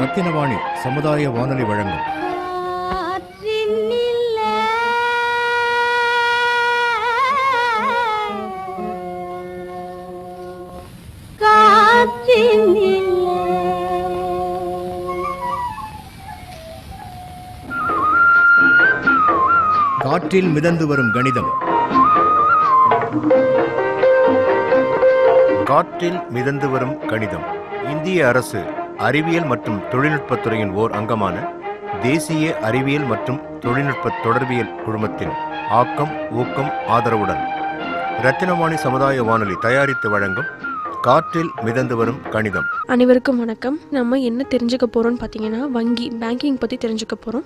ரத்தினவாணி சமுதாய வானொலி வழங்கும் காற்றில் மிதந்து வரும் கணிதம். காற்றில் மிதந்து வரும் கணிதம் இந்திய அரசு அறிவியல் மற்றும் தொழில்நுட்பத்துறையின் ஓர் அங்கமான தேசிய அறிவியல் மற்றும் தொழில்நுட்ப தொடர்பியல் குழுமத்தின் ஆக்கம், ஊக்கம், ஆதரவுடன் ரத்தினவாணி சமுதாய வானொலி தயாரித்து வழங்கும் காற்றில் மிதந்து வரும் கணிதம். அனைவருக்கும் வணக்கம். நம்ம என்ன தெரிஞ்சுக்க போகிறோம்னு பார்த்தீங்கன்னா, பேங்கிங் பற்றி தெரிஞ்சுக்க போகிறோம்.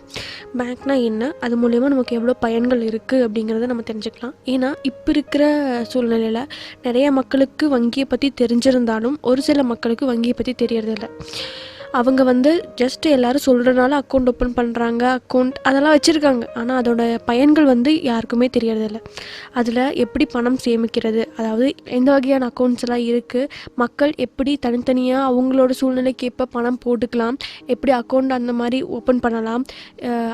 பேங்க்னா என்ன, அது மூலயமா நமக்கு எவ்வளோ பயன்கள் இருக்குது அப்படிங்கிறத நம்ம தெரிஞ்சுக்கலாம். ஏன்னா இப்போ இருக்கிற சூழ்நிலையில் நிறைய மக்களுக்கு வங்கியை பற்றி தெரிஞ்சிருந்தாலும் ஒரு சில மக்களுக்கு வங்கியை பற்றி தெரியறதில்லை. அவங்க ஜஸ்ட் எல்லோரும் சொல்கிறனால அக்கௌண்ட் ஓப்பன் பண்ணுறாங்க, அதெல்லாம் வச்சுருக்காங்க. ஆனால் அதோட பயன்கள் யாருக்குமே தெரியறதில்ல. அதில் எப்படி பணம் சேமிக்கிறது, அதாவது எந்த வகையான அக்கௌண்ட்ஸ் எல்லாம் இருக்குது, மக்கள் எப்படி தனித்தனியாக அவங்களோட சூழ்நிலைக்கு எப்போ பணம் போட்டுக்கலாம், எப்படி அக்கௌண்ட் அந்த மாதிரி ஓப்பன் பண்ணலாம்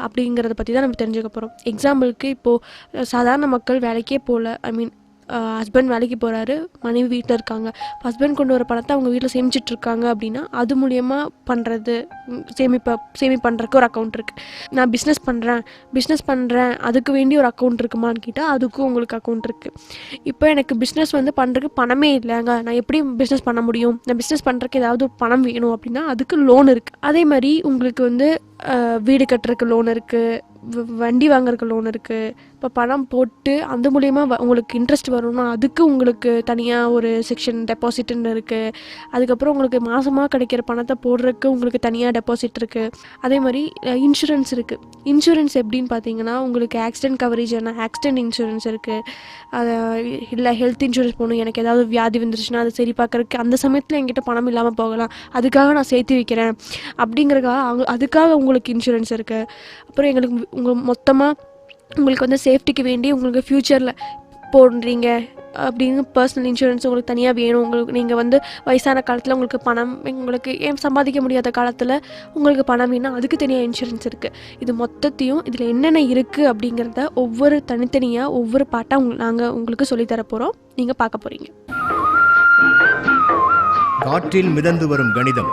அப்படிங்கிறத பற்றி தான் நம்ம தெரிஞ்சுக்க போகிறோம். எக்ஸாம்பிளுக்கு இப்போது சாதாரண மக்கள் வேலைக்கே போகல, ஹஸ்பண்ட் வேலைக்கு போகிறாரு, மனைவி வீட்டில் இருக்காங்க. ஹஸ்பண்ட் கொண்டு வர பணத்தை அவங்க வீட்டில் சேமிச்சிட்ருக்காங்க அப்படின்னா அது மூலயமா பண்ணுறது பண்ணுறதுக்கு ஒரு அக்கௌண்ட் இருக்குது. நான் பிஸ்னஸ் பண்ணுறேன் அதுக்கு வேண்டி ஒரு அக்கௌண்ட் இருக்குமான்னு கேட்டால் அதுக்கும் உங்களுக்கு அக்கௌண்ட் இருக்குது. இப்போ எனக்கு பிஸ்னஸ் பண்ணுறதுக்கு பணமே இல்லைங்க, நான் எப்படி பிஸ்னஸ் பண்ண முடியும், நான் பிஸ்னஸ் பண்ணுறதுக்கு ஏதாவது ஒரு பணம் வேணும் அப்படின்னா அதுக்கு லோன் இருக்குது. அதே மாதிரி உங்களுக்கு வீடு கட்டுறதுக்கு லோன் இருக்குது, வண்டி வாங்குறதுக்கு லோன் இருக்குது. இப்போ பணம் போட்டு அந்த மூலயமா உங்களுக்கு இன்ட்ரெஸ்ட் வரணும்னா அதுக்கு உங்களுக்கு தனியாக ஒரு செக்ஷன் டெபாசிட்னு இருக்குது. அதுக்கப்புறம் உங்களுக்கு மாதமாக கிடைக்கிற பணத்தை போடுறதுக்கு உங்களுக்கு தனியாக டெபாசிட் இருக்குது. அதே மாதிரி இன்சூரன்ஸ் இருக்குது. இன்சூரன்ஸ் எப்படின்னு பார்த்தீங்கன்னா, உங்களுக்கு ஆக்சிடென்ட் கவரேஜ் ஆக்சிடென்ட் இன்சூரன்ஸ் இருக்குது. அதை இல்லை ஹெல்த் இன்சூரன்ஸ் போகணும், எனக்கு ஏதாவது வியாதி வந்துருச்சுன்னா அதை சரி பார்க்குறதுக்கு அந்த சமயத்தில் என்கிட்ட பணம் இல்லாமல் போகலாம், அதுக்காக நான் சேர்த்து வைக்கிறேன் அப்படிங்கிறதுக்காக அதுக்காக உங்களுக்கு இன்சூரன்ஸ் இருக்குது. அப்புறம் மொத்தமாக உங்களுக்கு சேஃப்டிக்கு வேண்டி உங்களுக்கு ஃப்யூச்சரில் போடுறீங்க அப்படின்னு பர்சனல் இன்சூரன்ஸ் உங்களுக்கு தனியாக வேணும். உங்களுக்கு நீங்கள் வயசான காலத்தில் உங்களுக்கு பணம், உங்களுக்கு ஏன் சம்பாதிக்க முடியாத காலத்தில் உங்களுக்கு பணம் வேணும், அதுக்கு தனியாக இன்சூரன்ஸ் இருக்குது. இது மொத்தத்தையும் இதில் என்னென்ன இருக்குது அப்படிங்கிறத ஒவ்வொரு தனித்தனியாக ஒவ்வொரு பாட்டாக நாங்கள் உங்களுக்கு சொல்லித்தர போகிறோம், நீங்கள் பார்க்க போகிறீங்க. காற்றில் மிதந்து வரும் கணிதம்.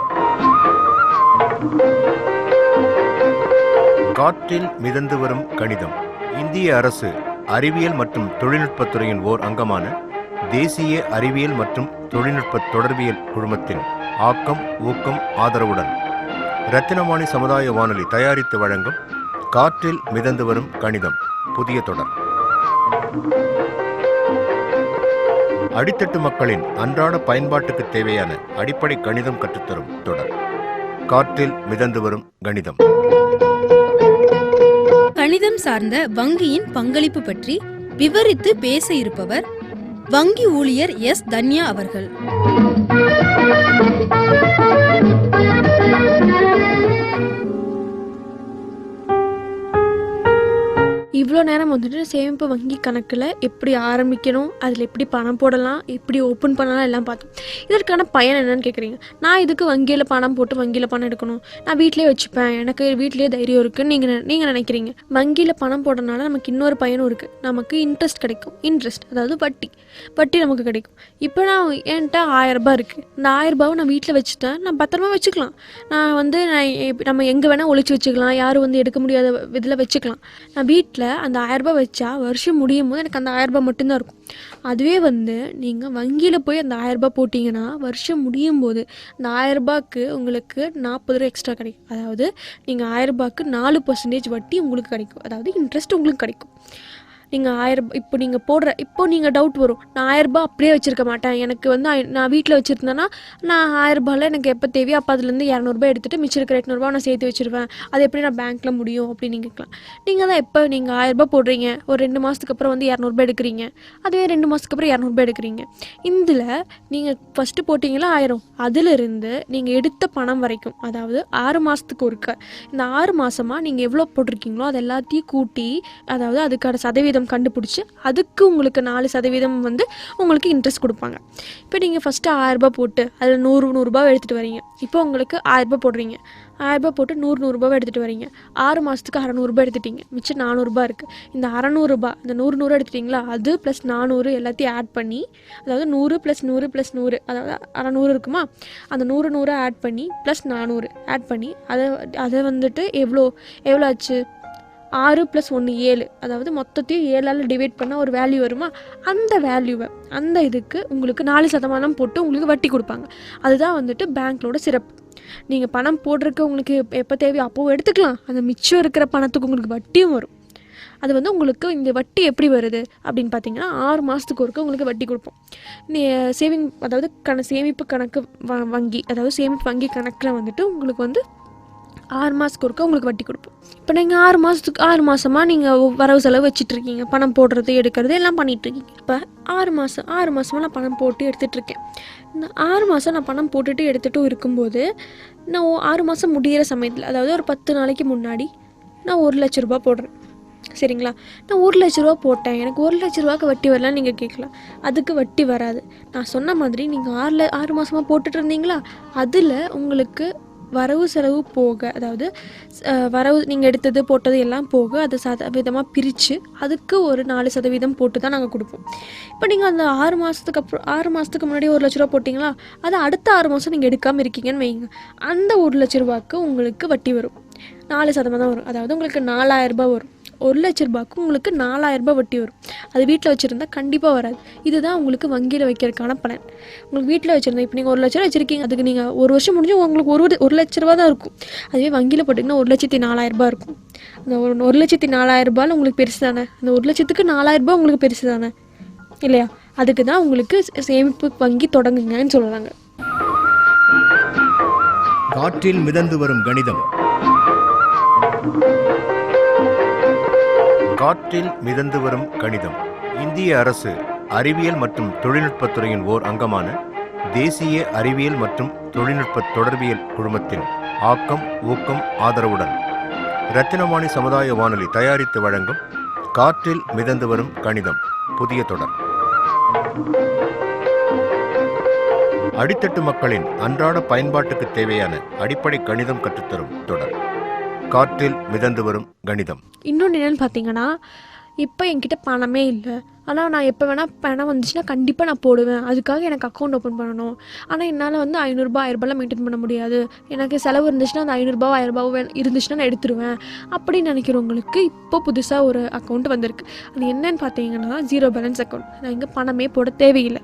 காற்றில் மிதந்து வரும் கணிதம் இந்திய அரசு அறிவியல் மற்றும் தொழில்நுட்பத்துறையின் ஓர் அங்கமான தேசிய அறிவியல் மற்றும் தொழில்நுட்ப தொடர்பியல் குழுமத்தின் ஆக்கம், ஊக்கம், ஆதரவுடன் ரத்தினவாணி சமுதாய வானொலி தயாரித்து வழங்கும் காற்றில் மிதந்து வரும் கணிதம் புதிய தொடர். அடித்தட்டு மக்களின் அன்றாட பயன்பாட்டுக்கு தேவையான அடிப்படை கணிதம் கற்றுத்தரும் தொடர் காற்றில் மிதந்து வரும் கணிதம். கணிதம் சார்ந்த வங்கியின் பங்களிப்பு பற்றி விவரித்து பேச இருப்பவர் வங்கி ஊழியர் எஸ். தன்யா அவர்கள். இவ்வளோ நேரம் சேமிப்பு வங்கி கணக்கில் எப்படி ஆரம்பிக்கணும், அதில் எப்படி பணம் போடலாம், எப்படி ஓப்பன் பண்ணலாம் எல்லாம் பார்த்தோம். இதற்கான பயன் என்னன்னு கேட்குறீங்க. நான் இதுக்கு வங்கியில் பணம் போட்டு வங்கியில் பணம் எடுக்கணும், நான் வீட்டிலே வச்சுப்பேன், எனக்கு வீட்டிலே தைரியம் இருக்குன்னு நீங்கள் நினைக்கிறீங்க. வங்கியில் பணம் போடுறதுனால நமக்கு இன்னொரு பயனும் இருக்குது. நமக்கு இன்ட்ரெஸ்ட் கிடைக்கும். இன்ட்ரெஸ்ட் அதாவது வட்டி நமக்கு கிடைக்கும். இப்போ நான் என்கிட்ட 1000 ரூபாய் இருக்குது, இந்த 1000 ரூபாவை நான் வீட்டில் வச்சுட்டேன், நான் பத்திரமா வச்சுக்கலாம். நான் நம்ம எங்கே வேணால் ஒழிச்சு வச்சுக்கலாம், யாரும் எடுக்க முடியாத இதில் வச்சுக்கலாம். நான் வீட்டில் அந்த 1000 ரூபாய் வச்சா வருஷம் முடியும் போது எனக்கு அந்த 1000 ரூபாய் மட்டும்தான் இருக்கும். அதுவே நீங்கள் வங்கியில் போய் அந்த 1000 ரூபாய் போட்டிங்கன்னா வருஷம் முடியும் போது அந்த 1000 ரூபாய்க்கு உங்களுக்கு 40 ரூபா எக்ஸ்ட்ரா கிடைக்கும். அதாவது நீங்கள் 1000 ரூபாய்க்கு 4% வட்டி உங்களுக்கு கிடைக்கும், அதாவது இன்ட்ரெஸ்ட் உங்களுக்கு கிடைக்கும். நீங்கள் 1000 இப்போ நீங்கள் இப்போ நீங்கள் டவுட் வரும், நான் 1000 ரூபாய் அப்படியே வச்சுருக்க மாட்டேன், எனக்கு நான் வீட்டில் வச்சுருந்தேன்னா நான் 1000 ரூபாயில் எனக்கு எப்போ தேவையோ அப்போ அதுலேருந்து 200 ரூபாய் எடுத்துகிட்டு மிச்சம் இருக்கிற 800 ரூபா நான் சேர்த்து வச்சுருவேன், அது எப்படி நான் பேங்க்கில் முடியும் அப்படின்னு நீங்கள் கேட்கலாம். நீங்கள் தான் எப்போ நீங்கள் 1000 ரூபாய் போடுறீங்க, ஒரு 2 மாதத்துக்கு அப்புறம் 200 ரூபாய் எடுக்கிறீங்க, அதுவே 2 மாதத்துக்கு அப்புறம் 200 ரூபாய் எடுக்கிறீங்க. இதில் நீங்கள் ஃபஸ்ட்டு போட்டிங்களா 1000, அதிலிருந்து நீங்கள் எடுத்த பணம் வரைக்கும், அதாவது 6 மாதத்துக்கு ஒருக்க இந்த 6 மாதமாக நீங்கள் எவ்வளோ போட்டிருக்கீங்களோ அது எல்லாத்தையும் கூட்டி, அதாவது அதுக்கான சதவீதம் சதவீதம் கண்டுபிடிச்சி அதுக்கு உங்களுக்கு 4% வந்து உங்களுக்கு இன்ட்ரெஸ்ட் கொடுப்பாங்க. இப்போ நீங்கள் ஃபஸ்ட்டு 1000 ரூபாய் போட்டு அதில் 100 ரூபாய் எடுத்துகிட்டு வரீங்க. இப்போ உங்களுக்கு 1000 ரூபாய் போடுறீங்க, 1000 ரூபாய் போட்டு 100 ரூபாய் எடுத்துகிட்டு வரீங்க. 6 மாதத்துக்கு 600 ரூபாய் எடுத்துட்டீங்க, மிச்சம் 400 ரூபாய் இருக்குது. இந்த 600 ரூபாய் இந்த 100 எடுத்துட்டிங்களா, அது ப்ளஸ் 400 எல்லாத்தையும் ஆட் பண்ணி, அதாவது 100 + 100 + 100 அதாவது 600 இருக்குமா, அந்த 100 ஆட் பண்ணி ப்ளஸ் 400 ஆட் பண்ணி அதை வந்துட்டு எவ்வளோ ஆச்சு, 6 + 1 7, அதாவது மொத்தத்தையும் 7ஆல் டிவைட் பண்ணால் ஒரு வேல்யூ வருமா, அந்த வேல்யூவை அந்த இதுக்கு உங்களுக்கு 4% போட்டு உங்களுக்கு வட்டி கொடுப்பாங்க. அதுதான் வந்துட்டு பேங்க்லோட சிறப்பு. நீங்கள் பணம் போடுறதுக்கு உங்களுக்கு எப்போ தேவையோ அப்போ எடுத்துக்கலாம், அந்த மிச்சம் இருக்கிற பணத்துக்கு உங்களுக்கு வட்டியும் வரும். அது வந்து உங்களுக்கு இந்த வட்டி எப்படி வருது அப்படின்னு பார்த்தீங்கன்னா 6 மாதத்துக்கு ஒருக்க உங்களுக்கு வட்டி கொடுப்போம். சேவிங் அதாவது சேமிப்பு கணக்கு வங்கி, அதாவது சேமிப்பு வங்கி கணக்கில் வந்துட்டு உங்களுக்கு வந்து 6 மாதத்துக்கு ஒருக்க உங்களுக்கு வட்டி கொடுப்போம். இப்போ நீங்கள் 6 மாதமாக நீங்கள் வரவு செலவு வச்சிட்ருக்கீங்க, பணம் போடுறது எடுக்கிறது எல்லாம் பண்ணிகிட்ருக்கீங்க. இப்போ 6 மாதமாக நான் பணம் போட்டு எடுத்துகிட்ருக்கேன். இந்த 6 மாதம் நான் பணம் போட்டுட்டு எடுத்துகிட்டும் இருக்கும்போது நான் 6 மாதம் முடிகிற சமயத்தில், அதாவது ஒரு 10 நாளைக்கு முன்னாடி நான் 1 லட்ச ரூபா போடுறேன். சரிங்களா, நான் 1 லட்ச ரூபா போட்டேன், எனக்கு 1 லட்ச ரூபாய்க்கு வட்டி வரலான்னு நீங்கள் கேட்கலாம். அதுக்கு வட்டி வராது. நான் சொன்ன மாதிரி நீங்கள் 6 மாதமாக போட்டுட்டு இருந்தீங்களா, அதில் உங்களுக்கு வரவு செலவு போக, அதாவது வரவு நீங்கள் எடுத்தது போட்டது எல்லாம் போக அதை சதவீதமாக பிரித்து அதுக்கு ஒரு 4% போட்டு தான் நாங்கள் கொடுப்போம். இப்போ நீங்கள் அந்த 6 மாதத்துக்கு முன்னாடி 1 லட்ச ரூபா போட்டிங்களா, அதை அடுத்த 6 மாதம் நீங்கள் எடுக்காமல் இருக்கீங்கன்னு வைங்க, அந்த 1 லட்ச ரூபாய்க்கு உங்களுக்கு வட்டி வரும், 4% வரும். அதாவது உங்களுக்கு 4000 ரூபாய் வரும். 1 லட்ச ரூபாய்க்கு உங்களுக்கு 4000 ரூபாய் வட்டி வரும். அது வீட்டில் வச்சுருந்தா கண்டிப்பாக வராது. இதுதான் உங்களுக்கு வங்கியில் வைக்கிறதுக்கான பலன். உங்களுக்கு வீட்டில் வச்சுருந்தா, இப்போ நீங்கள் 1 லட்ச ரூபா வச்சுருக்கீங்க, அதுக்கு நீங்கள் 1 வருஷம் முடிஞ்சு உங்களுக்கு 1 லட்ச ரூபா தான் இருக்கும். அதுவே வங்கியில் போட்டிங்கன்னா 1,04,000 ரூபாய் இருக்கும். அந்த 1,04,000 ரூபாயில் உங்களுக்கு பெருசு தானே, அந்த 1 லட்சத்துக்கு 4000 ரூபாய் உங்களுக்கு பெருசு தானே இல்லையா? அதுக்கு தான் உங்களுக்கு சேமிப்பு வங்கி தொடங்குங்கன்னு சொல்கிறாங்க. காற்றில் மிதந்து வரும் கணிதம். காற்றில் மிதந்து வரும் கணிதம். இந்திய அரசு அறிவியல் மற்றும் தொழில்நுட்பத்துறையின் ஓர் அங்கமான தேசிய அறிவியல் மற்றும் தொழில்நுட்ப தொடர்பியல் குழுமத்தின் ஆக்கம், ஊக்கம், ஆதரவுடன் ரத்தினவாணி சமுதாய வானொலி தயாரித்து வழங்கும் காற்றில் மிதந்து வரும் கணிதம் புதிய தொடர். அடித்தட்டு மக்களின் அன்றாட பயன்பாட்டுக்கு தேவையான அடிப்படை கணிதம் கற்றுத்தரும் தொடர் காற்றில் மிதந்து வரும் கணிதம். இன்னொன்று என்னென்னு பார்த்தீங்கன்னா, இப்போ என்கிட்ட பணமே இல்லை, ஆனால் நான் எப்போ வேணால் பணம் வந்துச்சுன்னா கண்டிப்பாக நான் போடுவேன், அதுக்காக எனக்கு அக்கௌண்ட் ஓப்பன் பண்ணணும், ஆனால் என்னால் வந்து 500 ரூபாய் 1000 ரூபாய்லாம் மெயின்டைன் பண்ண முடியாது, எனக்கு செலவு இருந்துச்சுன்னா அந்த 500 ரூபாய் 1000 ரூபாய் இருந்துச்சுன்னா நான் எடுத்துருவேன் அப்படின்னு நினைக்கிறவங்களுக்கு இப்போ புதுசாக ஒரு அக்கௌண்ட் வந்திருக்கு. அது என்னன்னு பார்த்தீங்கன்னா 0 பேலன்ஸ் அக்கௌண்ட். நான் இங்கே பணமே போட தேவையில்லை.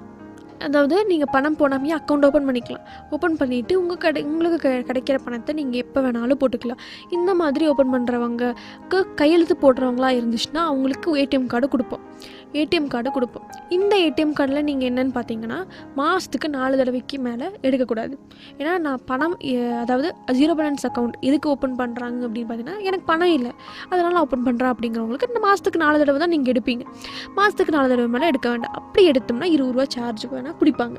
அதாவது நீங்கள் பணம் போடாமையே அக்கௌண்ட் ஓப்பன் பண்ணிக்கலாம். ஓப்பன் பண்ணிவிட்டு உங்களுக்கு கிடைக்கிற பணத்தை நீங்கள் எப்போ வேணாலும் போட்டுக்கலாம். இந்த மாதிரி ஓப்பன் பண்ணுறவங்களுக்கு கையெழுத்து போடுறவங்களா இருந்துச்சுன்னா அவங்களுக்கு ஏடிஎம் கார்டு கொடுப்போம். இந்த ஏடிஎம் கார்டில் நீங்கள் என்னென்னு பார்த்தீங்கன்னா மாதத்துக்கு 4 தடவைக்கு மேலே எடுக்கக்கூடாது. ஏன்னா நான் பணம், அதாவது 0 பேலன்ஸ் அக்கௌண்ட் எதுக்கு ஓப்பன் பண்ணுறாங்க அப்படின்னு பார்த்தீங்கன்னா, எனக்கு பணம் இல்லை அதனால் ஓப்பன் பண்ணுறேன் அப்படிங்கிறவங்களுக்கு இந்த மாதத்துக்கு 4 தடவை தான் நீங்கள் எடுப்பீங்க. மாதத்துக்கு 4 தடவை மேலே எடுக்க வேண்டாம். அப்படி எடுத்தோம்னா 20 ரூபா சார்ஜ் வேணால் பிடிப்பாங்க.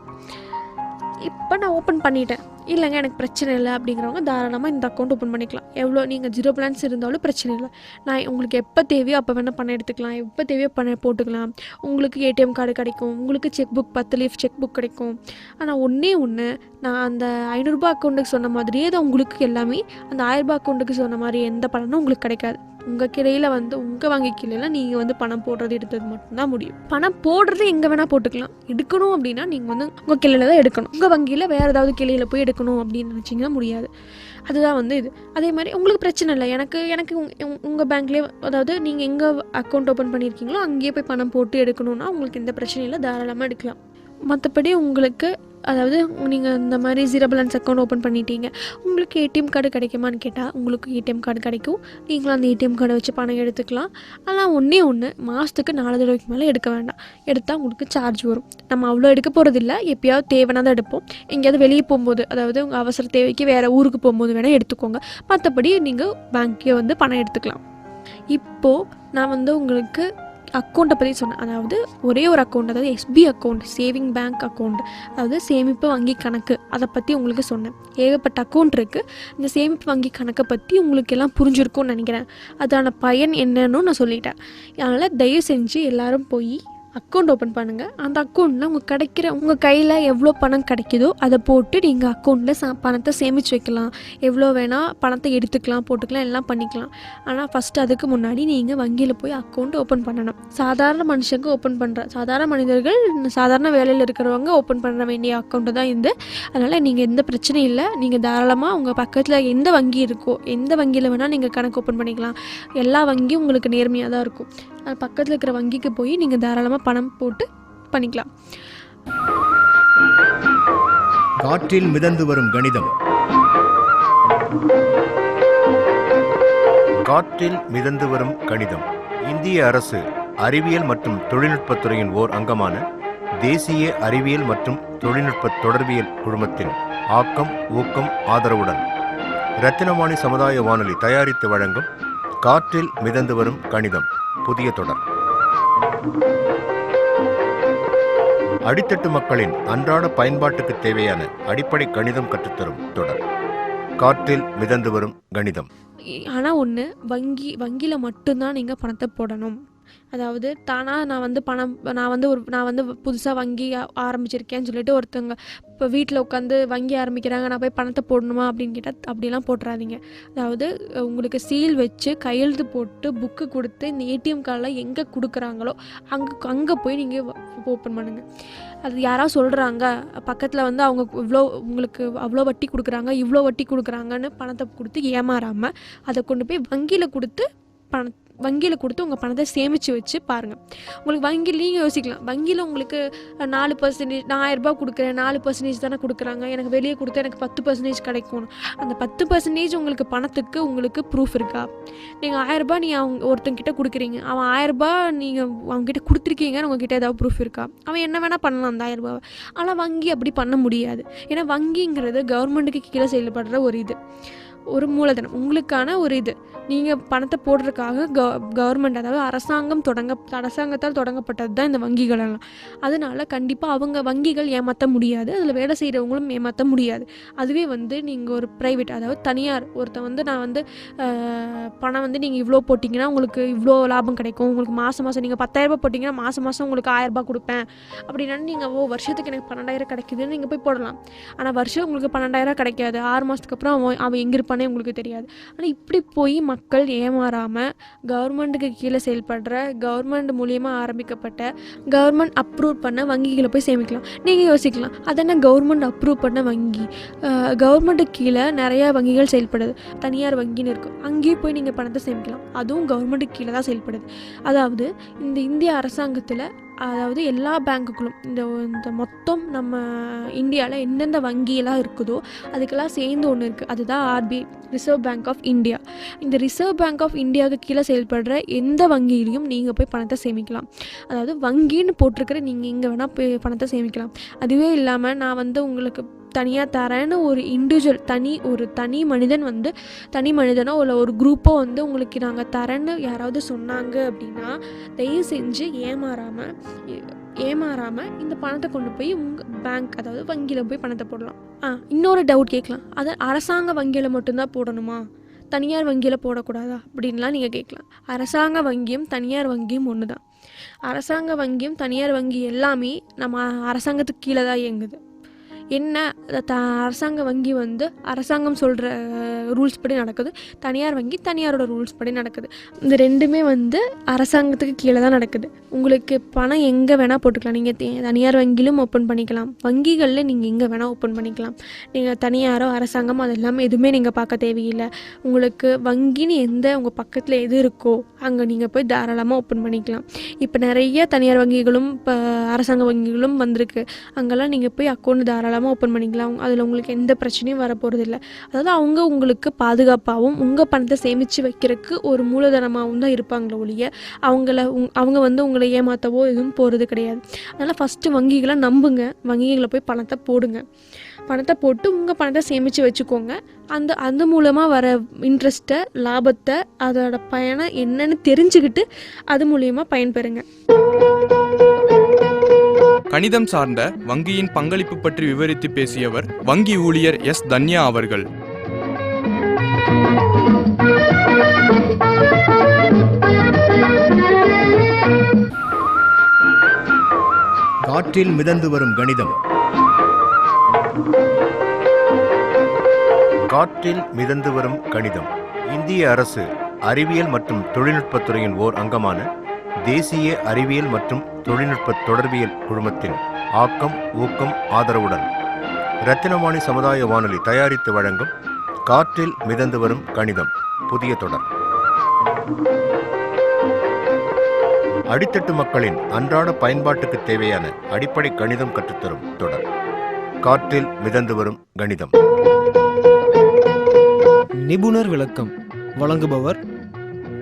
இப்போ நான் ஓப்பன் பண்ணிட்டேன், இல்லைங்க எனக்கு பிரச்சனை இல்லை அப்படிங்கிறவங்க தாராளமாக இந்த அக்கௌண்ட் ஓப்பன் பண்ணிக்கலாம். எவ்வளோ நீங்கள் 0 பேலன்ஸ் இருந்தாலும் பிரச்சனை இல்லை. நான் உங்களுக்கு எப்போ தேவையோ அப்போ வேணால் பணம் எடுத்துக்கலாம், எப்போ தேவையோ பணம் போட்டுக்கலாம். உங்களுக்கு ஏடிஎம் கார்டு கிடைக்கும், உங்களுக்கு check book 10 leaf check book கிடைக்கும். ஆனால் ஒன்று நான் அந்த 500 ரூபாய் அக்கௌண்ட்டுக்கு சொன்ன மாதிரியே தான் உங்களுக்கு எல்லாமே அந்த 1000 ரூபாய் அக்கௌண்ட்டுக்கு சொன்ன மாதிரி எந்த பலனும் உங்களுக்கு கிடைக்காது. உங்கள் கிளையில் வந்து உங்கள் வங்கி கிளையில் நீங்கள் வந்து பணம் போடுறது எடுத்தது மட்டும்தான் முடியும். பணம் போடுறது எங்கே வேணால் போட்டுக்கலாம். எடுக்கணும் அப்படின்னா நீங்கள் வந்து உங்கள் கிளையில் தான் எடுக்கணும். உங்கள் வங்கியில் வேறு ஏதாவது கிளையில் போய் எடுக்கணும் அப்படின்னு நினச்சிங்கன்னா முடியாது. அதுதான் வந்து இது. அதே மாதிரி உங்களுக்கு பிரச்சனை இல்லை, எனக்கு உங்கள் பேங்க்லேயே, அதாவது நீங்கள் எங்கே அக்கௌண்ட் ஓப்பன் பண்ணியிருக்கீங்களோ அங்கேயே போய் பணம் போட்டு எடுக்கணும்னா உங்களுக்கு எந்த பிரச்சனையும் இல்லை, தாராளமாக எடுக்கலாம். மற்றபடி உங்களுக்கு, அதாவது நீங்கள் இந்த மாதிரி 0 பேலன்ஸ் அக்கௌண்ட் ஓப்பன் பண்ணிட்டீங்க, உங்களுக்கு ஏடிஎம் கார்டு கிடைக்குமான்னு கேட்டால் உங்களுக்கு ஏடிஎம் கார்டு கிடைக்கும். நீங்களும் அந்த ஏடிஎம் கார்டை வச்சு பணம் எடுத்துக்கலாம். ஆனால் ஒன்று மாதத்துக்கு 4 தடவைக்கு மேலே எடுக்க வேண்டாம். எடுத்தால் உங்களுக்கு சார்ஜ் வரும். நம்ம அவ்வளோ எடுக்க போகிறதில்ல, எப்போயாவது தேவைன்னா தான் எடுப்போம். எங்கேயாவது வெளியே போகும்போது, அதாவது உங்கள் அவசர தேவைக்கு வேறு ஊருக்கு போகும்போது வேணால் எடுத்துக்கோங்க. மற்றபடி நீங்கள் பேங்க்கே வந்து பணம் எடுத்துக்கலாம். இப்போது நான் வந்து உங்களுக்கு அக்கௌண்ட்டை பற்றி சொன்னேன். அதாவது ஒரே ஒரு அக்கௌண்ட், அதாவது SP account, saving bank account, அதாவது சேமிப்பு வங்கி கணக்கு, அதை பற்றி உங்களுக்கு சொன்னேன். ஏகப்பட்ட அக்கௌண்ட் இருக்குது. இந்த சேமிப்பு வங்கி கணக்கை பற்றி உங்களுக்கு எல்லாம் புரிஞ்சிருக்கும்னு நினைக்கிறேன். அதான பயன் என்னன்னு நான் சொல்லிட்டேன். அதனால் தயவு செஞ்சு எல்லோரும் போய் அக்கௌண்ட் ஓப்பன் பண்ணுங்கள். அந்த அக்கௌண்ட்டில் உங்கள் கையில் எவ்வளோ பணம் கிடைக்குதோ அதை போட்டு நீங்கள் அக்கௌண்ட்டில் பணத்தை சேமித்து வைக்கலாம். எவ்வளோ வேணால் பணத்தை எடுத்துக்கலாம், போட்டுக்கலாம், எல்லாம் பண்ணிக்கலாம். ஆனால் ஃபஸ்ட்டு அதுக்கு முன்னாடி நீங்கள் வங்கியில் போய் அக்கௌண்ட் ஓப்பன் பண்ணணும். சாதாரண மனுஷங்க சாதாரண மனிதர்கள், சாதாரண வேலையில் இருக்கிறவங்க ஓப்பன் பண்ண வேண்டிய அக்கௌண்ட்டு தான் இது. அதனால் நீங்கள் எந்த பிரச்சனையும் இல்லை. நீங்கள் தாராளமாக உங்கள் பக்கத்தில் எந்த வங்கி இருக்கோ, எந்த வங்கியில் வேணால் நீங்கள் கணக்கு ஓப்பன் பண்ணிக்கலாம். எல்லா வங்கியும் உங்களுக்கு நேர்மையாக தான் இருக்கும். பக்கத்தில் இருக்கிற வங்கிக்கு போய் நீங்கள் தாராளமாக பணம் போட்டு பண்ணிக்கலாம். காற்றில் மிதந்து வரும் கணிதம். காற்றில் மிதந்து வரும் கணிதம். இந்திய அரசு அறிவியல் மற்றும் தொழில்நுட்பத்துறையின் ஓர் அங்கமான தேசிய அறிவியல் மற்றும் தொழில்நுட்ப தொடர்பியல் குழுமத்தின் ஆக்கம், ஊக்கம், ஆதரவுடன் ரத்தினவாணி சமுதாய வானொலி தயாரித்து வழங்கும் காற்றில் மிதந்து வரும் கணிதம் புதிய தொடர். அடித்தட்டு மக்களின் அன்றாட பயன்பாட்டுக்கு தேவையான அடிப்படை கணிதம் கற்றுத்தரும் தொடர் காற்றில் மிதந்து வரும் கணிதம். ஆனால் ஒன்று, வங்கியில் மட்டும்தான் நீங்கள் பணத்தை போடணும். அதாவது தானாக நான் வந்து புதுசாக வங்கி ஆரம்பிச்சிருக்கேன்னு சொல்லிட்டு ஒருத்தவங்க இப்போ வீட்டில் உட்காந்து வங்கி ஆரம்பிக்கிறாங்க, நான் போய் பணத்தை போடணுமா அப்படின்னு கேட்டால் அப்படிலாம் போட்டுறாதீங்க. அதாவது உங்களுக்கு சீல் வச்சு கையெழுத்து போட்டு புக்கு கொடுத்து இந்த ஏடிஎம் கார்டில் எங்கே கொடுக்குறாங்களோ அங்கே போய் நீங்கள் ஓப்பன் பண்ணுங்கள். அது யாராவது சொல்கிறாங்க பக்கத்தில் வந்து அவங்க உங்களுக்கு அவ்வளோ வட்டி கொடுக்குறாங்க, இவ்வளோ வட்டி கொடுக்குறாங்கன்னு பணத்தை கொடுத்து ஏமாறாமல் அதை கொண்டு போய் வங்கியில் கொடுத்து உங்கள் பணத்தை சேமித்து வச்சு பாருங்கள். உங்களுக்கு வங்கியில் நீங்கள் யோசிக்கலாம், வங்கியில் உங்களுக்கு 4%, நான் 1000 கொடுக்குறேன், 4% தானே கொடுக்குறாங்க, எனக்கு வெளியே கொடுத்தா எனக்கு 10% கிடைக்கும். அந்த 10% உங்களுக்கு பணத்துக்கு உங்களுக்கு ப்ரூஃப் இருக்கா? நீங்கள் 1000 நீங்கள் ஒருத்தங்கிட்ட கொடுக்குறீங்க, அவன் 1000 நீங்கள் அவங்ககிட்ட கொடுத்துருக்கீங்கன்னு உங்ககிட்ட ஏதாவது ப்ரூஃப் இருக்கா? அவன் என்ன வேணால் பண்ணலாம் அந்த 1000. ஆனால் வங்கி அப்படி பண்ண முடியாது. ஏன்னா வங்கிங்கிறது கவர்மெண்ட்டுக்கு கீழே செயல்படுற ஒரு மூலதனம், உங்களுக்கான ஒரு இது. நீங்கள் பணத்தை போடுறதுக்காக கவர்மெண்ட், அதாவது அரசாங்கத்தால் தொடங்கப்பட்டது தான் இந்த வங்கிகளெல்லாம். அதனால் கண்டிப்பாக வங்கிகள் ஏமாற்ற முடியாது, அதில் வேலை செய்கிறவங்களும் ஏமாற்ற முடியாது. அதுவே வந்து நீங்கள் ஒரு ப்ரைவேட், அதாவது தனியார் ஒருத்தன் நான் பணம் நீங்கள் இவ்வளோ போட்டிங்கன்னா உங்களுக்கு இவ்வளோ லாபம் கிடைக்கும், உங்களுக்கு மாதம் நீங்கள் 10,000 போட்டிங்கன்னா மாதம் உங்களுக்கு 1000 கொடுப்பேன் அப்படின்னா நீங்கள் வருஷத்துக்கு எனக்கு 12,000 கிடைக்குதுன்னு நீங்கள் போய் போடலாம். ஆனால் வருஷம் உங்களுக்கு 12,000 கிடைக்காது. 6 மாதத்துக்கு அப்புறம் அவன் எங்கே இருப்பானே உங்களுக்கு தெரியாது. ஆனால் இப்படி போய் மக்கள் ஏமாறாமல் கவர்மெண்ட்டுக்கு கீழே செயல்படுற, கவர்மெண்ட் மூலியமாக ஆரம்பிக்கப்பட்ட, கவர்மெண்ட் அப்ரூவ் பண்ண வங்கிகளை போய் சேமிக்கலாம். நீங்கள் யோசிக்கலாம், அதென்ன கவர்மெண்ட் அப்ரூவ் பண்ண வங்கி? கவர்மெண்ட்டுக்கு கீழே நிறையா வங்கிகள் செயல்படுது, தனியார் வங்கின்னு இருக்கும், அங்கேயும் போய் நீங்கள் பணத்தை சேமிக்கலாம். அதுவும் கவர்மெண்ட்டுக்கு கீழே தான் செயல்படுது. அதாவது இந்த இந்திய அரசாங்கத்தில், அதாவது எல்லா பேங்க்குகளும் இந்த மொத்தம் நம்ம இந்தியாவில் எந்தெந்த வங்கியெல்லாம் இருக்குதோ அதுக்கெல்லாம் சேர்ந்து ஒன்று இருக்குது, அதுதான் RBI, reserve bank of India. இந்த ரிசர்வ் பேங்க் ஆஃப் இந்தியாவுக்கு கீழே செயல்படுற எந்த வங்கியிலையும் நீங்கள் போய் பணத்தை சேமிக்கலாம். அதாவது வங்கின்னு போட்டிருக்கிற நீங்கள் எங்கே வேணால் போய் பணத்தை சேமிக்கலாம். அதுவே இல்லாமல் நான் உங்களுக்கு தனியாக தரேன்னு ஒரு இண்டிவிஜுவல் தனி மனிதனோ இல்லை ஒரு குரூப்போ உங்களுக்கு நாங்கள் தரேன்னு யாராவது சொன்னாங்க அப்படின்னா தயவு செஞ்சு ஏமாறாமல் இந்த பணத்தை கொண்டு போய் உங்கள் பேங்க், அதாவது வங்கியில் போய் பணத்தை போடலாம். இன்னொரு டவுட் கேட்கலாம், அது அரசாங்க வங்கியில் மட்டும்தான் போடணுமா, தனியார் வங்கியில் போடக்கூடாதா அப்படின்லாம் நீங்கள் கேட்கலாம். அரசாங்க வங்கியும் தனியார் வங்கியும் ஒன்று தான். அரசாங்க வங்கியும் தனியார் வங்கி எல்லாமே நம்ம அரசாங்கத்துக்கு கீழே தான் இயங்குது. என்ன, அரசாங்க வங்கி அரசாங்கம் சொல்கிற ரூல்ஸ் படி நடக்குது, தனியார் வங்கி தனியாரோட ரூல்ஸ் படி நடக்குது. இந்த ரெண்டுமே அரசாங்கத்துக்கு கீழே தான் நடக்குது. உங்களுக்கு பணம் எங்கே வேணால் போட்டுக்கலாம். நீங்கள் தனியார் வங்கியிலும் ஓப்பன் பண்ணிக்கலாம், வங்கிகளில் நீங்கள் எங்கே வேணால் ஓப்பன் பண்ணிக்கலாம். நீங்கள் தனியாரோ அரசாங்கமோ அது எல்லாமே எதுவுமே நீங்கள் பார்க்க தேவையில்லை. உங்களுக்கு வங்கின்னு உங்கள் பக்கத்தில் எது இருக்கோ அங்கே நீங்கள் போய் தாராளமாக ஓப்பன் பண்ணிக்கலாம். இப்போ நிறைய தனியார் வங்கிகளும் இப்போ அரசாங்க வங்கிகளும் வந்திருக்கு, அங்கெல்லாம் நீங்கள் போய் அக்கௌண்ட் தாராளமாக இல்லாமல் ஓப்பன் பண்ணிக்கலாம். அதில் உங்களுக்கு எந்த பிரச்சனையும் வரப்போகிறது இல்லை. அதாவது அவங்க உங்களுக்கு பாதுகாப்பாகவும் உங்கள் பணத்தை சேமித்து வைக்கிறதுக்கு ஒரு மூலதனமாகவும் தான் இருப்பாங்களே ஒழிய அவங்க வந்து உங்களை ஏமாற்றவோ எதுவும் போகிறது கிடையாது. அதனால் ஃபஸ்ட்டு வங்கிகளை நம்புங்க. வங்கிகளை போய் பணத்தை போடுங்க. பணத்தை போட்டு உங்கள் பணத்தை சேமித்து வச்சுக்கோங்க. அந்த மூலமாக வர இன்ட்ரெஸ்ட்டை, லாபத்தை, அதோட பயனை என்னன்னு தெரிஞ்சுக்கிட்டு அது மூலியமாக பயன்பெறுங்க. கணிதம் சார்ந்த வங்கியின் பங்களிப்பு பற்றி விவரித்து பேசியவர் வங்கி ஊழியர் எஸ். தன்யா அவர்கள். காற்றில் மிதந்து வரும் கணிதம். காற்றில் மிதந்து வரும் கணிதம். இந்திய அரசு அறிவியல் மற்றும் தொழில்நுட்பத்துறையின் ஓர் அங்கமான தேசிய அறிவியல் மற்றும் தொழில்நுட்ப தொடர்பியல் குழுமத்தின் ஆக்கம், ஊக்கம், ஆதரவுடன் ரத்தினவாணி சமுதாய வானொலி தயாரித்து வழங்கும் காற்றில் மிதந்து வரும் கணிதம் புதிய தொடர். அடித்தட்டு மக்களின் அன்றாட பயன்பாட்டுக்கு தேவையான அடிப்படை கணிதம் கற்றுத்தரும் தொடர் காற்றில் மிதந்து வரும் கணிதம். நிபுணர் விளக்கம் வழங்குபவர்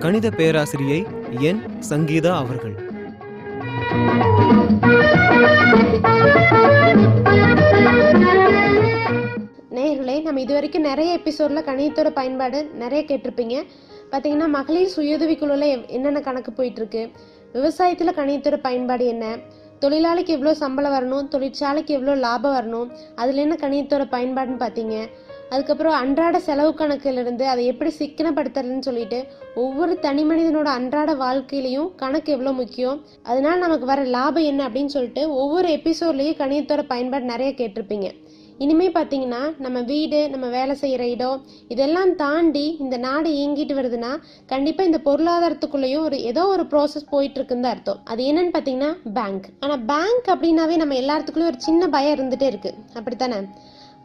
கணித பேராசிரியை என். சங்கீதா அவர்கள். நேயர்களே, நம்ம இது வரைக்கும் நிறைய எபிசோடில் கணிதத்தோட பயன்பாடு நிறைய கேட்டிருப்பீங்க. பார்த்தீங்கன்னா மகளிர் சுயஉதவிக்குழுவில் என்னென்ன கணக்கு போயிட்டுருக்கு, விவசாயத்தில் கணிதத்தோட பயன்பாடு என்ன, தொழிலாளிக்கு எவ்வளோ சம்பளம் வரணும், தொழிற்சாலைக்கு எவ்வளோ லாபம் வரணும், அதில் என்ன கணிதத்தோட பயன்பாடுன்னு பார்த்தீங்க. அதுக்கப்புறம் அன்றாட செலவு கணக்கிலிருந்து அதை எப்படி சிக்கனப்படுத்துறதுன்னு சொல்லிட்டு ஒவ்வொரு தனி மனிதனோட அன்றாட வாழ்க்கையிலையும் கணக்கு எவ்வளோ முக்கியம், அதனால நமக்கு வர லாபம் என்ன அப்படின்னு சொல்லிட்டு ஒவ்வொரு எபிசோட்லேயும் கணிதத்தோட பயன்பாடு நிறைய கேட்டிருப்பீங்க. இனிமேல் பார்த்தீங்கன்னா நம்ம வீடு, நம்ம வேலை செய்கிற இடம், இதெல்லாம் தாண்டி இந்த நாடு இயங்கிட்டு வருதுன்னா கண்டிப்பாக இந்த பொருளாதாரத்துக்குள்ளேயும் ஏதோ ஒரு ப்ராசஸ் போயிட்டு இருக்குன்னு தான் அர்த்தம். அது என்னன்னு பார்த்தீங்கன்னா பேங்க். ஆனால் பேங்க் அப்படின்னாவே நம்ம எல்லாத்துக்குள்ளேயும் ஒரு சின்ன பயம் இருந்துகிட்டே இருக்குது, அப்படித்தானே?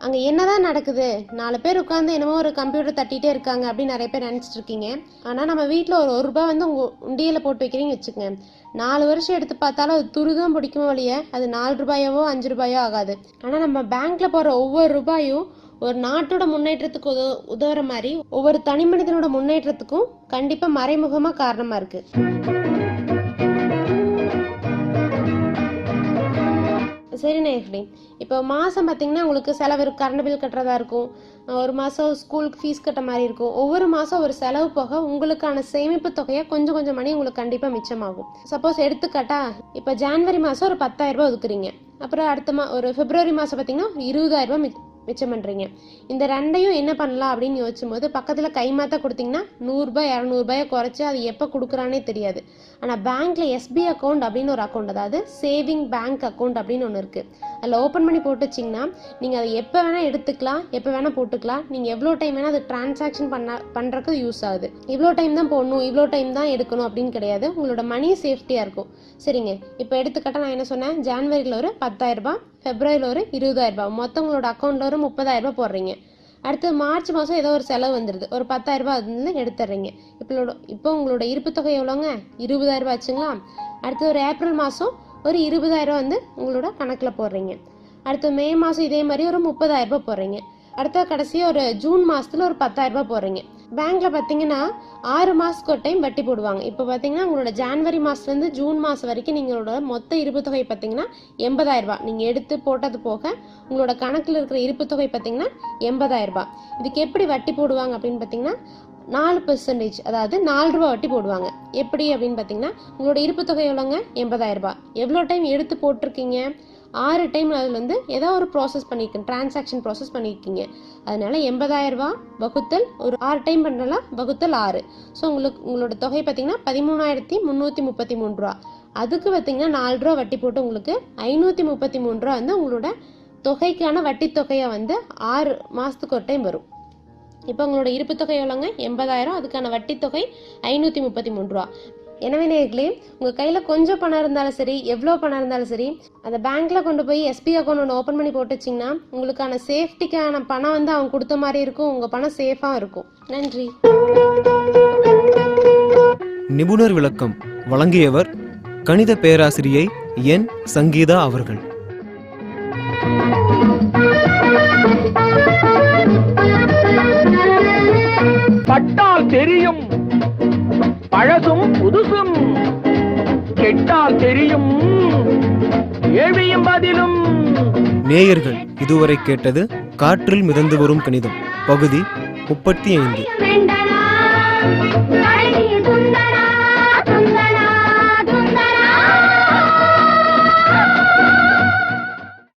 அங்கே என்னதான் நடக்குது, 4 பேர் உட்காந்து என்னமோ ஒரு கம்ப்யூட்டர் தட்டிகிட்டே இருக்காங்க அப்படின்னு நிறைய பேர் நினச்சிட்டு இருக்கீங்க. ஆனால் நம்ம வீட்டில் ஒரு ரூபாய் வந்து உங்கள் உண்டியலில் போட்டு வைக்கிறீங்கன்னு வச்சுக்கோங்க, 4 வருஷம் எடுத்து பார்த்தாலும் அது துருதான் பிடிக்குமோ வழிய அது 4 ரூபாயோ 5 ரூபாயோ ஆகாது. ஆனால் நம்ம பேங்க்ல போகிற ஒவ்வொரு ரூபாயும் ஒரு நாட்டோட முன்னேற்றத்துக்கு உதவுற மாதிரி ஒவ்வொரு தனி மனிதனோட முன்னேற்றத்துக்கும் கண்டிப்பாக மறைமுகமாக காரணமாக இருக்குது. சரி நேயர்களே, இப்போ மாதம் பார்த்தீங்கன்னா உங்களுக்கு செலவு கரண்ட் பில் கட்டுறதா இருக்கும், ஒரு மாதம் ஸ்கூலுக்கு ஃபீஸ் கட்ட மாதிரி இருக்கும். ஒவ்வொரு மாதம் ஒரு செலவு போக உங்களுக்கான சேமிப்பு தொகையை கொஞ்சம் கொஞ்சம் மணி உங்களுக்கு கண்டிப்பாக மிச்சமாகும். சப்போஸ் எடுத்துக்காட்டா இப்போ ஜான்வரி மாதம் ஒரு 10,000 ரூபாய் ஒதுக்குறீங்க, அப்புறம் அடுத்த ஒரு பிப்ரவரி மாதம் பார்த்தீங்கன்னா 20,000 ரூபாய் மிச்சம் பண்ணுறீங்க. இந்த ரெண்டையும் என்ன பண்ணலாம் அப்படின்னு யோசிச்சும் போது பக்கத்தில் கைமாத்தா கொடுத்தீங்கன்னா 100 ரூபாய் 200 ரூபாயை குறைச்சி அது எப்போ கொடுக்குறானே தெரியாது. ஆனால் பேங்க்கில் எஸ்பி அக்கௌண்ட் அப்படின்னு ஒரு அக்கௌண்ட், அதாவது சேவிங் பேங்க் அக்கௌண்ட் அப்படின்னு ஒன்று இருக்குது. அதில் ஓப்பன் பண்ணி போட்டு வச்சிங்கன்னா நீங்கள் அதை எப்போ வேணால் எடுத்துக்கலாம், எப்போ வேணால் போட்டுக்கலாம். நீங்கள் எவ்வளோ டைம் வேணால் அது டிரான்சாக்ஷன் பண்ணுறதுக்கு யூஸ் ஆகுது. இவ்வளோ டைம் தான் போடணும், இவ்வளோ டைம் தான் எடுக்கணும் அப்படின்னு கிடையாது. உங்களோட மணி சேஃப்டியாக இருக்கும். சரிங்க, இப்போ எடுத்துக்கிட்ட நான் என்ன சொன்னேன், ஜான்வரியில் ஒரு 10,000 ரூபாய், பிப்ரவரியில் ஒரு 20,000 ரூபாய், மொத்தம் உங்களோட அக்கௌண்ட்டில் ஒரு 30,000 ரூபாய் போடுறீங்க. அடுத்து மார்ச் மாதம் ஏதோ ஒரு செலவு வந்துடுது, ஒரு 10,000 ரூபாய் அதுலேருந்து எடுத்துடுறீங்க. இப்போ உங்களோட இருப்பு தொகை எவ்வளோங்க, 20,000 ரூபாய் ஆச்சுங்களா. அடுத்து ஒரு ஏப்ரல் மாதம் ஒரு 20,000 ரூபாய் வந்து உங்களோட கணக்கில் போடுறீங்க. அடுத்து மே மாதம் இதே மாதிரி ஒரு 30,000 ரூபாய் போடுறீங்க. அடுத்த கடைசியாக ஒரு ஜூன் மாதத்தில் ஒரு 10,000 ரூபாய் போடுறீங்க. பேங்க்கில் பார்த்தீங்கன்னா 6 மாதத்துக்கு ஒரு டைம் வட்டி போடுவாங்க. இப்போ பார்த்தீங்கன்னா உங்களோட ஜான்வரி மாதத்துலேருந்து ஜூன் மாதம் வரைக்கும் நீங்களோட மொத்த இருப்பு தொகை பார்த்தீங்கன்னா 80,000 ரூபாய். நீங்கள் எடுத்து போட்டது போக உங்களோட கணக்கில் இருக்கிற இருப்பு தொகை பார்த்தீங்கன்னா 80,000 ரூபாய். இதுக்கு எப்படி வட்டி போடுவாங்க அப்படின்னு பார்த்தீங்கன்னா 4%, அதாவது 4 ரூபாய் வட்டி போடுவாங்க. எப்படி அப்படின்னு பார்த்தீங்கன்னா உங்களோட இருப்பு தொகை எவ்வளோங்க, 80,000 ரூபாய். எவ்வளோ டைம் எடுத்து போட்டிருக்கீங்க, 6 டைம் அதில் வந்து ஏதோ ஒரு ப்ராசஸ் பண்ணியிருக்கீங்க, டிரான்சாக்ஷன் ப்ராசஸ் பண்ணியிருக்கீங்க. அதனால 80,000 ரூபாய் வகுத்தல் ஒரு 6 டைம் பண்ணுறலாம் வகுத்தல் 6. ஸோ உங்களோட தொகை பார்த்தீங்கன்னா 13,333 ரூபா. அதுக்கு பார்த்தீங்கன்னா 4 ரூபா வட்டி போட்டு உங்களுக்கு 533 ரூபா வந்து உங்களோட தொகைக்கான வட்டி தொகையை வந்து 6 மாதத்துக்கு ஒரு டைம் வரும். இப்போ உங்களோட இருப்பு தொகை எவ்வளோங்க, 80,000, அதுக்கான வட்டி தொகை 533 ரூபா. எனவே நேர்களே, உங்கள் கையில் கொஞ்சம் பணம் இருந்தாலும் சரி, எவ்வளோ பணம் இருந்தாலும் சரி, அந்த பேங்க்கில் கொண்டு போய் எஸ்பி அக்கௌண்ட் ஒன்று ஓப்பன் பண்ணி போட்டு வச்சிங்கன்னா உங்களுக்கான சேஃப்டிக்கான பணம் வந்து அவங்க கொடுத்த மாதிரி இருக்கும், உங்கள் பணம் சேஃபாக இருக்கும். நன்றி. நிபுணர் விளக்கம் வழங்கியவர் கணித பேராசிரியை என். சங்கீதா அவர்கள். பட்டால் தெரியும் பழசும் புதுசும், கெட்டால் தெரியும் கேள்வியும் பதிலும். நேயர்கள் இதுவரை கேட்டது காற்றில் மிதந்து வரும் கணிதம் பகுதி 35.